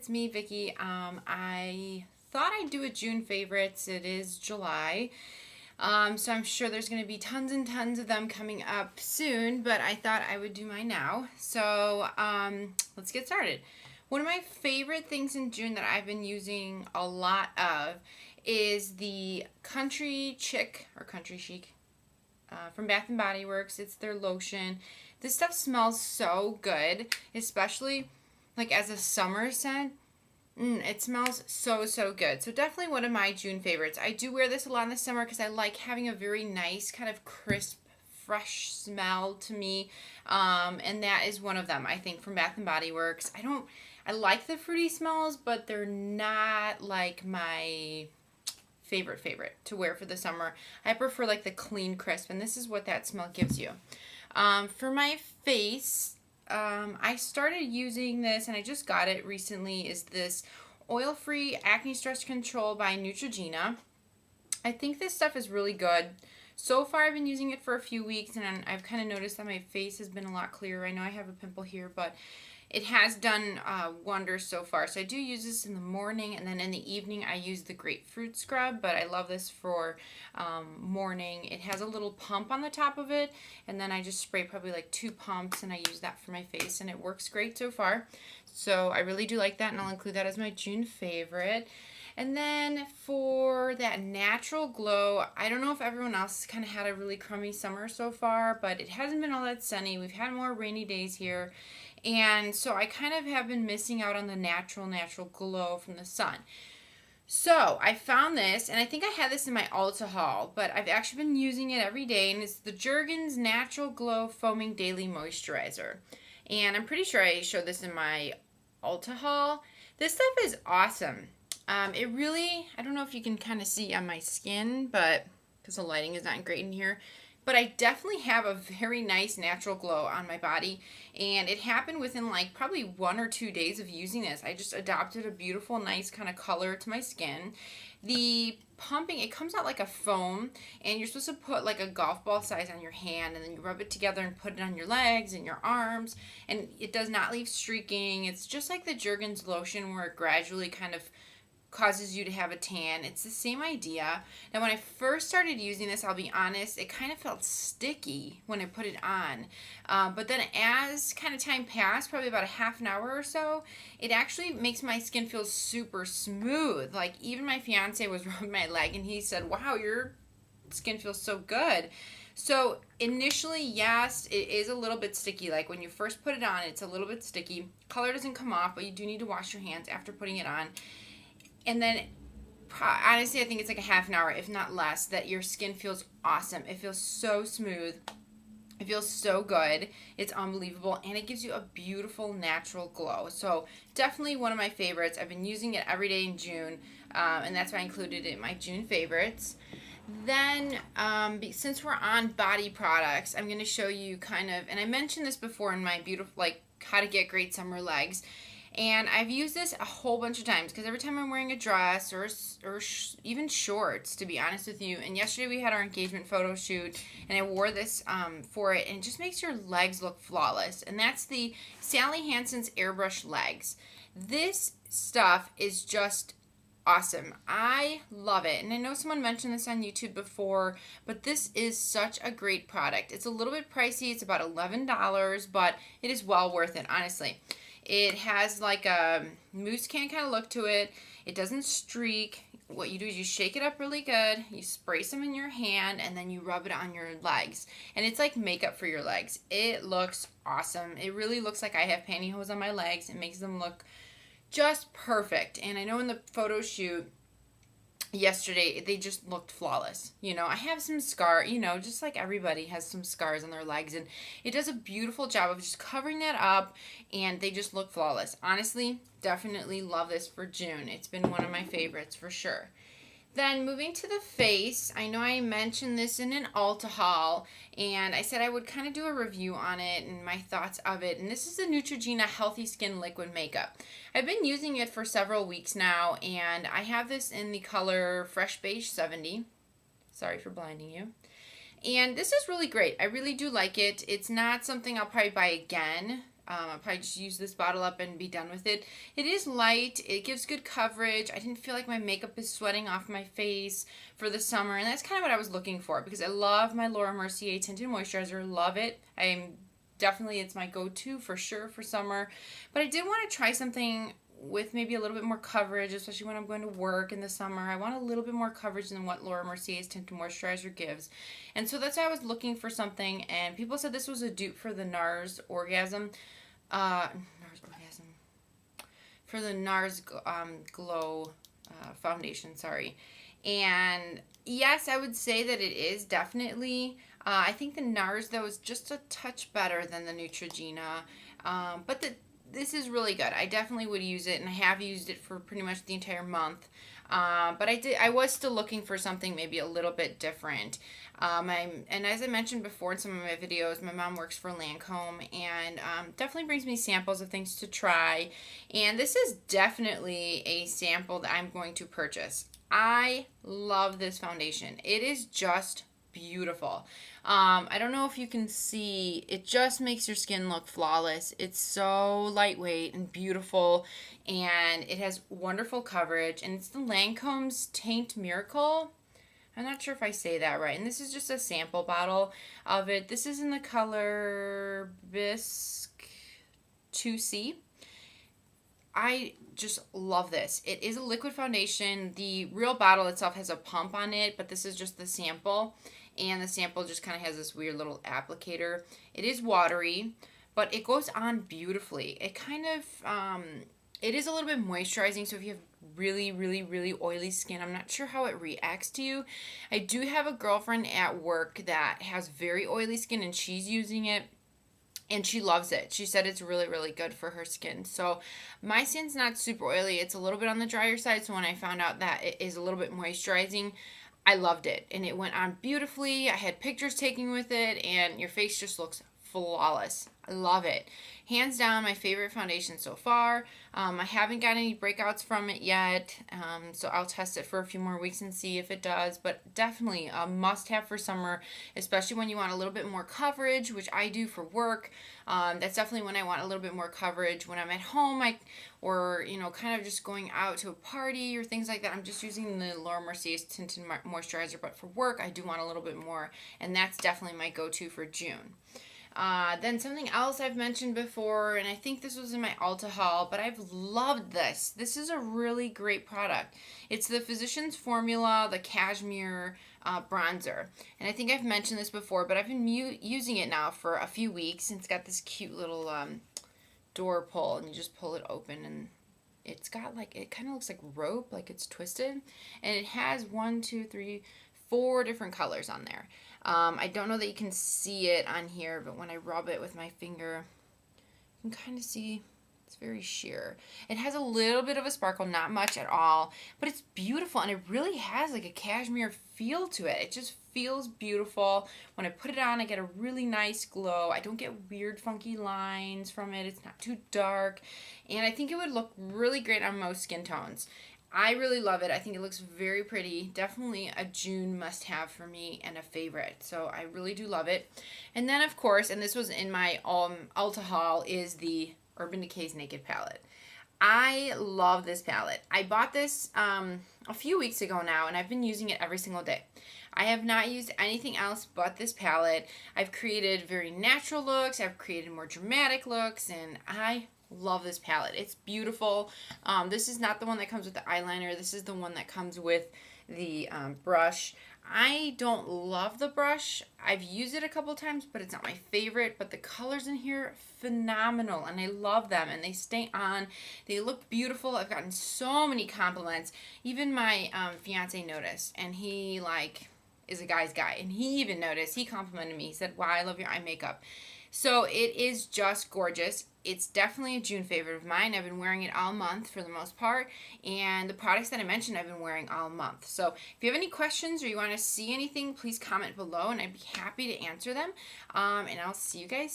it's me, Vicky. I thought I'd do a June favorites. It is July. So I'm sure there's going to be tons and tons of them coming up soon, but I thought I would do mine now. So let's get started. One of my favorite things in June that I've been using a lot of is the Country Chic or Country Chic from Bath and Body Works. It's their lotion. This stuff smells so good, especially like as a summer scent. It smells so good. So definitely one of my June favorites. I do wear this a lot in the summer because I like having a very nice kind of crisp, fresh smell to me. And that is one of them, I think, from Bath and Body Works. I like the fruity smells, but they're not like my favorite to wear for the summer. I prefer like the clean crisp, and this is what that smell gives you. For my face, I started using this, and I just got it recently, is this oil-free acne stress control by Neutrogena. I think this stuff is really good. So far, I've been using it for a few weeks, and I've kind of noticed that my face has been a lot clearer. I know I have a pimple here, but it has done wonders so far. So I do use this in the morning, and then in the evening I use the grapefruit scrub, but I love this for morning. It has a little pump on the top of it, and then I just spray probably like 2 pumps, and I use that for my face, and it works great so far. So I really do like that, and I'll include that as my June favorite. And then for that natural glow, I don't know if everyone else kind of had a really crummy summer so far, but it hasn't been all that sunny. We've had more rainy days here. And so I kind of have been missing out on the natural glow from the sun. So I found this, and I think I had this in my Ulta haul, but I've actually been using it every day, and it's the Jergens Natural Glow Foaming Daily Moisturizer. And I'm pretty sure I showed this in my Ulta haul. This stuff is awesome. It really, I don't know if you can kind of see on my skin, but because the lighting is not great in here, but I definitely have a very nice natural glow on my body, and it happened within like probably 1 or 2 days of using this. I just adopted a beautiful, nice kind of color to my skin. The pumping, it comes out like a foam, and you're supposed to put like a golf ball size on your hand, and then you rub it together and put it on your legs and your arms, and it does not leave streaking. It's just like the Jergens lotion where it gradually kind of causes you to have a tan. It's the same idea. Now, when I first started using this, I'll be honest, it kind of felt sticky when I put it on. But then as kind of time passed, probably about a half an hour or so, it actually makes my skin feel super smooth. Like, even my fiance was rubbing my leg, and he said, wow, your skin feels so good. So initially, yes, it is a little bit sticky. Like when you first put it on, it's a little bit sticky. Color doesn't come off, but you do need to wash your hands after putting it on. And then, honestly, I think it's like a half an hour, if not less, that your skin feels awesome. It feels so smooth. It feels so good. It's unbelievable. And it gives you a beautiful, natural glow. So, definitely one of my favorites. I've been using it every day in June. And that's why I included it in my June favorites. Then, since we're on body products, I'm going to show you kind of, and I mentioned this before in my beautiful, like, how to get great summer legs. And I've used this a whole bunch of times because every time I'm wearing a dress or even shorts, to be honest with you. And yesterday we had our engagement photo shoot, and I wore this for it, and it just makes your legs look flawless. And that's the Sally Hansen's Airbrush Legs. This stuff is just awesome. I love it. And I know someone mentioned this on YouTube before, but this is such a great product. It's a little bit pricey. It's about $11, but it is well worth it, honestly. It has like a mousse can kind of look to it. It doesn't streak. What you do is you shake it up really good. You spray some in your hand, and then you rub it on your legs. And it's like makeup for your legs. It looks awesome. It really looks like I have pantyhose on my legs. It makes them look just perfect. And I know in the photo shoot yesterday, they just looked flawless. You know, I have some scar, just like everybody has some scars on their legs, and it does a beautiful job of just covering that up, and they just look flawless. Honestly, definitely love this for June. It's been one of my favorites for sure. Then moving to the face, I know I mentioned this in an Ulta haul, and I said I would kind of do a review on it and my thoughts of it. And this is the Neutrogena Healthy Skin Liquid Makeup. I've been using it for several weeks now, and I have this in the color Fresh Beige 70. Sorry for blinding you. And this is really great. I really do like it. It's not something I'll probably buy again. I'll probably just use this bottle up and be done with it. It is light. It gives good coverage. I didn't feel like my makeup is sweating off my face for the summer, and that's kind of what I was looking for because I love my Laura Mercier Tinted Moisturizer. Love it. It's my go-to for sure for summer. But I did want to try something with maybe a little bit more coverage, especially when I'm going to work in the summer. I want a little bit more coverage than what Laura Mercier's Tinted Moisturizer gives. And so that's why I was looking for something, and people said this was a dupe for the NARS Orgasm. For the NARS Glow foundation, sorry. And yes, I would say that it is definitely. I think the NARS, though, is just a touch better than the Neutrogena. But this is really good. I definitely would use it, and I have used it for pretty much the entire month. But I was still looking for something maybe a little bit different. And as I mentioned before in some of my videos, my mom works for Lancome and definitely brings me samples of things to try. And this is definitely a sample that I'm going to purchase. I love this foundation. It is just beautiful. I don't know if you can see, it just makes your skin look flawless. It's so lightweight and beautiful, and it has wonderful coverage, and it's the Lancome's Teint Miracle. I'm not sure if I say that right, and this is just a sample bottle of it. This is in the color Bisque 2C. I just love this. It is a liquid foundation. The real bottle itself has a pump on it, but this is just the sample. And the sample just kind of has this weird little applicator. It is watery, but it goes on beautifully. It kind of, it is a little bit moisturizing, so if you have really, really, really oily skin, I'm not sure how it reacts to you. I do have a girlfriend at work that has very oily skin, and she's using it, and she loves it. She said it's really, really good for her skin. So my skin's not super oily. It's a little bit on the drier side, so when I found out that it is a little bit moisturizing, I loved it, and it went on beautifully. I had pictures taken with it, and your face just looks flawless. I love it. Hands down, my favorite foundation so far. I haven't got any breakouts from it yet, so I'll test it for a few more weeks and see if it does, but definitely a must-have for summer, especially when you want a little bit more coverage, which I do for work. That's definitely when I want a little bit more coverage. When I'm at home, or kind of just going out to a party or things like that, I'm just using the Laura Mercier's Tinted Moisturizer, but for work, I do want a little bit more, and that's definitely my go-to for June. Then something else I've mentioned before, and I think this was in my Ulta haul, but I've loved this. This is a really great product. It's the Physicians Formula, the Cashmere bronzer. And I think I've mentioned this before, but I've been using it now for a few weeks, and it's got this cute little door pull, and you just pull it open, and it's got it kind of looks like rope, like it's twisted, and it has 4 different colors on there. I don't know that you can see it on here, but when I rub it with my finger, you can kind of see it's very sheer. It has a little bit of a sparkle, not much at all, but it's beautiful, and it really has like a cashmere feel to it. It just feels beautiful. When I put it on, I get a really nice glow. I don't get weird, funky lines from it. It's not too dark, and I think it would look really great on most skin tones. I really love it. I think it looks very pretty. Definitely a June must-have for me and a favorite. So I really do love it. And then, of course, and this was in my Ulta haul, is the Urban Decay's Naked Palette. I love this palette. I bought this a few weeks ago now, and I've been using it every single day. I have not used anything else but this palette. I've created very natural looks. I've created more dramatic looks, and I love this palette. It's beautiful. This is not the one that comes with the eyeliner. This is the one that comes with the brush. I don't love the brush. I've used it a couple times, but it's not my favorite. But the colors in here, phenomenal, and I love them, and they stay on. They look beautiful. I've gotten so many compliments. Even my fiance noticed, and he is a guy's guy, and he even noticed. He complimented me. He said, "Wow, I love your eye makeup." So it is just gorgeous. It's definitely a June favorite of mine. I've been wearing it all month for the most part. And the products that I mentioned I've been wearing all month. So if you have any questions or you want to see anything, please comment below and I'd be happy to answer them. And I'll see you guys